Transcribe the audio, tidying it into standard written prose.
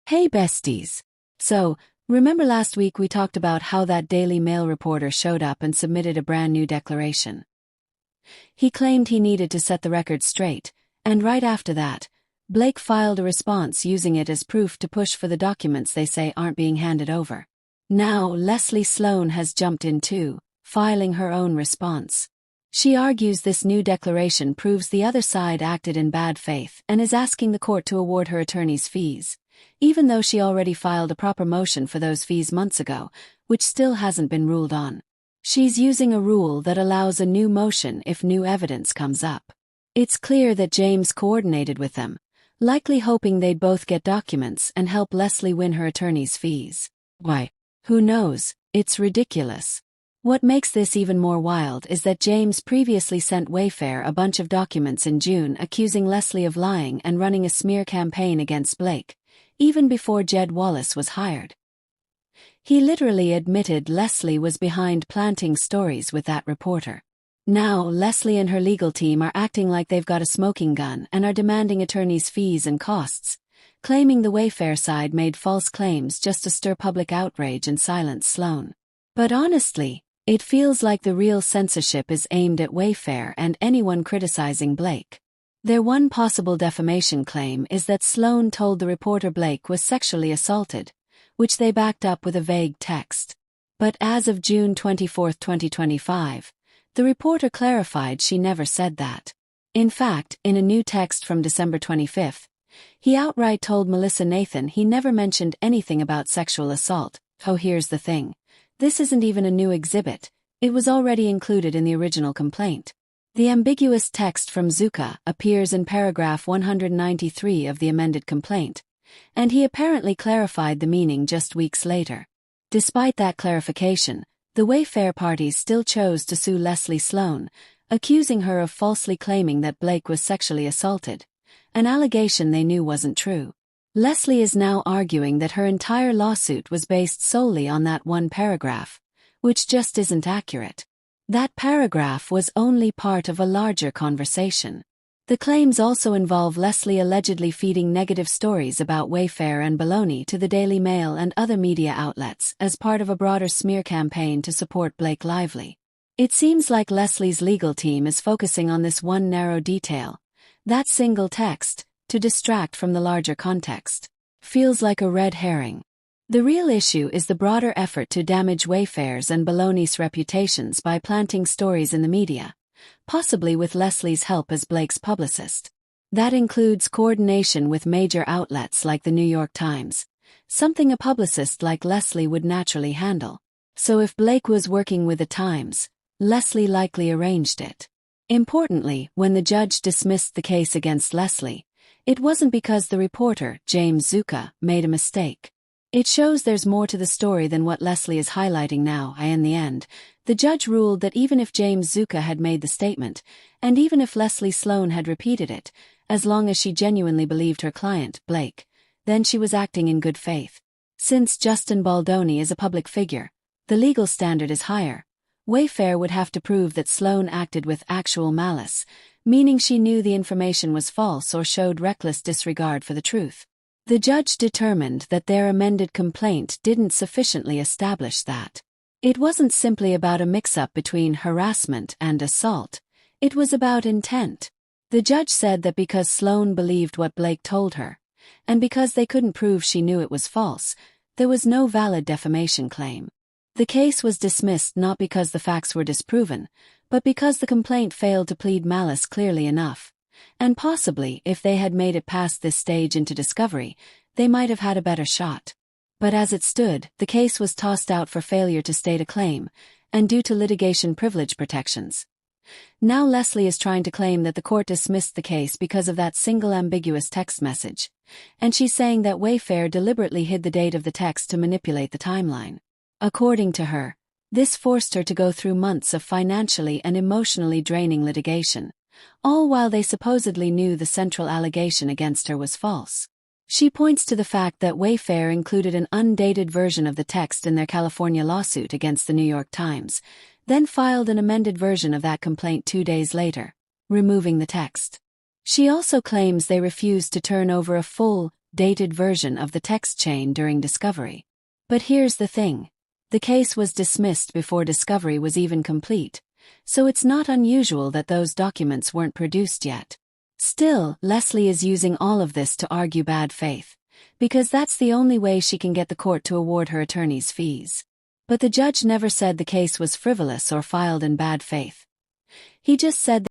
Hey besties! So, remember last week we talked about how that Daily Mail reporter showed up and submitted a brand new declaration? He claimed he needed to set the record straight, and right after that, Blake filed a response using it as proof to push for the documents they say aren't being handed over. Now Leslie Sloan has jumped in too, filing her own response. She argues this new declaration proves the other side acted in bad faith and is asking the court to award her attorney's fees, even though she already filed a proper motion for those fees months ago, which still hasn't been ruled on. She's using a rule that allows a new motion if new evidence comes up. It's clear that James coordinated with them, likely hoping they'd both get documents and help Leslie win her attorney's fees. Why? Who knows? It's ridiculous. What makes this even more wild is that James previously sent Wayfair a bunch of documents in June accusing Leslie of lying and running a smear campaign against Blake, even before Jed Wallace was hired. He literally admitted Leslie was behind planting stories with that reporter. Now Leslie and her legal team are acting like they've got a smoking gun and are demanding attorneys' fees and costs, claiming the Wayfair side made false claims just to stir public outrage and silence Sloan. But honestly, it feels like the real censorship is aimed at Wayfair and anyone criticizing Blake. Their one possible defamation claim is that Sloan told the reporter Blake was sexually assaulted, which they backed up with a vague text. But as of June 24, 2025, the reporter clarified she never said that. In fact, in a new text from December 25, he outright told Melissa Nathan he never mentioned anything about sexual assault. Oh, here's the thing. This isn't even a new exhibit. It was already included in the original complaint. The ambiguous text from Zuka appears in paragraph 193 of the amended complaint, and he apparently clarified the meaning just weeks later. Despite that clarification, the Wayfair parties still chose to sue Leslie Sloan, accusing her of falsely claiming that Blake was sexually assaulted, an allegation they knew wasn't true. Leslie is now arguing that her entire lawsuit was based solely on that one paragraph, which just isn't accurate. That paragraph was only part of a larger conversation. The claims also involve Leslie allegedly feeding negative stories about Wayfair and baloney to the Daily Mail and other media outlets as part of a broader smear campaign to support Blake Lively. It seems like Leslie's legal team is focusing on this one narrow detail, that single text, to distract from the larger context. Feels like a red herring. The real issue is the broader effort to damage Wayfair's and baloney's reputations by planting stories in the media, possibly with Leslie's help as Blake's publicist. That includes coordination with major outlets like the New York Times, something a publicist like Leslie would naturally handle. So if Blake was working with the Times, Leslie likely arranged it. Importantly, when the judge dismissed the case against Leslie, it wasn't because the reporter, James Zuka, made a mistake. It shows there's more to the story than what Leslie is highlighting now. In the end, the judge ruled that even if James Zuka had made the statement, and even if Leslie Sloan had repeated it, as long as she genuinely believed her client, Blake, then she was acting in good faith. Since Justin Baldoni is a public figure, the legal standard is higher. Wayfair would have to prove that Sloan acted with actual malice, meaning she knew the information was false or showed reckless disregard for the truth. The judge determined that their amended complaint didn't sufficiently establish that. It wasn't simply about a mix-up between harassment and assault. It was about intent. The judge said that because Sloan believed what Blake told her, and because they couldn't prove she knew it was false, there was no valid defamation claim. The case was dismissed not because the facts were disproven, but because the complaint failed to plead malice clearly enough. And possibly, if they had made it past this stage into discovery, they might have had a better shot. But as it stood, the case was tossed out for failure to state a claim, and due to litigation privilege protections. Now Leslie is trying to claim that the court dismissed the case because of that single ambiguous text message, and she's saying that Wayfair deliberately hid the date of the text to manipulate the timeline. According to her, this forced her to go through months of financially and emotionally draining litigation, all while they supposedly knew the central allegation against her was false. She points to the fact that Wayfair included an undated version of the text in their California lawsuit against the New York Times, then filed an amended version of that complaint 2 days later, removing the text. She also claims they refused to turn over a full, dated version of the text chain during discovery. But here's the thing. The case was dismissed before discovery was even complete, so it's not unusual that those documents weren't produced yet. Still, Leslie is using all of this to argue bad faith, because that's the only way she can get the court to award her attorney's fees. But the judge never said the case was frivolous or filed in bad faith. He just said